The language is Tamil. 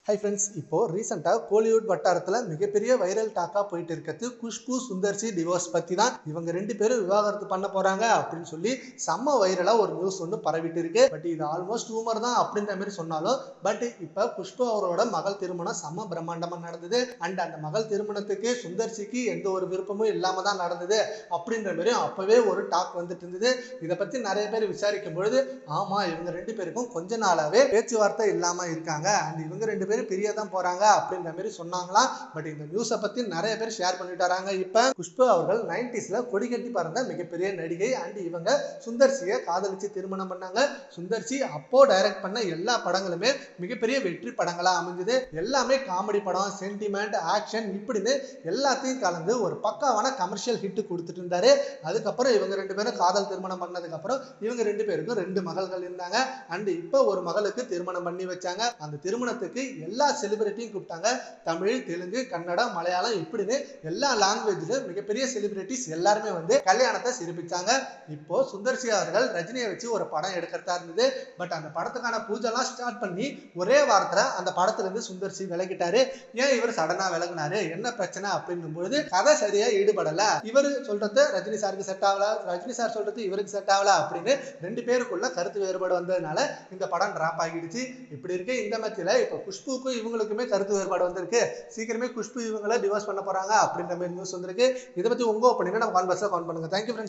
ஹை ஃப்ரெண்ட்ஸ், இப்போ ரீசெண்டாக கோலிவுட் வட்டாரத்தில் மிகப்பெரிய வைரல் டாக்காக போயிட்டு இருக்கிறது குஷ்பு சுந்தர்சி டிவோர்ஸ் பற்றி தான். இவங்க ரெண்டு பேரும் விவாகரத்து பண்ண போகிறாங்க அப்படின்னு சொல்லி செம்ம வைரலாக ஒரு நியூஸ் ஒன்று பரவிட்டு இருக்கு. பட் இது ஆல்மோஸ்ட் ரூமர் தான் அப்படின்ற மாதிரி சொன்னாலும், பட் இப்போ குஷ்பு அவரோட மகள் திருமணம் செம்ம பிரம்மாண்டமாக நடந்தது. அண்ட் அந்த மகள் திருமணத்துக்கு சுந்தர்சிக்கு எந்த ஒரு விருப்பமும் இல்லாமல் தான் நடந்தது அப்படின்ற மாதிரி அப்போவே ஒரு டாக் வந்துட்டு இருந்தது. இதை பற்றி நிறைய பேர் விசாரிக்கும் பொழுது, ஆமாம், இவங்க ரெண்டு பேருக்கும் கொஞ்ச நாளாகவே பேச்சுவார்த்தை இல்லாமல் இருக்காங்க அண்ட் இவங்க ரெண்டு பேரும் பிரிய தான் போறாங்க அப்படின்ற மாதிரி சொன்னாங்களாம். பட் இந்த நியூஸை பத்தி நிறைய பேர் ஷேர் பண்ணிட்டு வராங்க. இப்ப குஷ்பு அவர்கள் 90ஸ்ல கொடி கட்டி பறந்த மிகப்பெரிய நடிகை அண்ட் இவங்க சுந்தர்சியை காதலிச்சு திருமணம் பண்ணாங்க. சுந்தர்சி அப்போ டைரக்ட் பண்ண எல்லா படங்களுமே மிகப்பெரிய வெற்றி படங்களா அமைஞ்சது. எல்லாமே காமெடி படம், சென்டிமெண்ட், ஆக்ஷன் இப்படின்னு எல்லாத்தையும் கலந்து ஒரு பக்காவான கமர்ஷியல் ஹிட் கொடுத்துட்டு இருந்தாரு. அதுக்கப்புறம் இவங்க ரெண்டு பேரும் காதல் திருமணம் பண்ணதுக்கு அப்புறம் இவங்க ரெண்டு பேருக்கும் 2 மகள்கள் இருந்தாங்க. அண்ட் இப்போ ஒரு மகளுக்கு திருமணம் பண்ணி வச்சாங்க. அந்த திருமணத்துக்கு எல்லா செலிபிரிட்டியும் கூப்பிட்டாங்க. தமிழ், தெலுங்கு, கன்னடம், மலையாளம் இப்படின்னு எல்லா லாங்குவேஜ்ல மிகப்பெரிய செலிபிரிட்டிஸ் எல்லாருமே வந்து கல்யாணத்தை சிறப்பிச்சாங்க. இப்போ சுந்தர்சி அவர்கள் ரஜினியை வச்சு ஒரு படம் எடுக்கிறதா இருந்தது. பட் அந்த படத்துக்கான பூஜைலாம் ஸ்டார்ட் பண்ணி ஒரே வாரத்துல அந்த படத்துல இருந்து சுந்தர்சி விலகிட்டாரு. ஏன் இவர் சடனா விலகினாரு, என்ன பிரச்சனை அப்படின்னும் பொழுது கதை சரியா ஈடுபடல, இவர் சொல்றது ரஜினி சாருக்கு செட் ஆகல, ரஜினி சார் சொல்றது இவருக்கு செட் ஆகல அப்படின்னு 2 பேருக்குள்ள கருத்து வேறுபாடு வந்ததுனால இந்த படம் டிராப் ஆகிடுச்சு. இப்படி இருக்கு இந்த மத்தியில இப்ப குஷ்புக்கும் இவங்களுக்குமே கருத்து வேறுபாடு வந்திருக்கு. சீக்கிரமே குஷ்பு இவங்களை டிவோர்ஸ் பண்ண போறாங்க அப்படின்ற மாதிரி நியூஸ் வந்திருக்கு. இதை பத்தி உங்க ஒப்பீனியனை நம்ம கான்வர்ஸ்ல கமெண்ட் பண்ணுங்க. Thank you friends.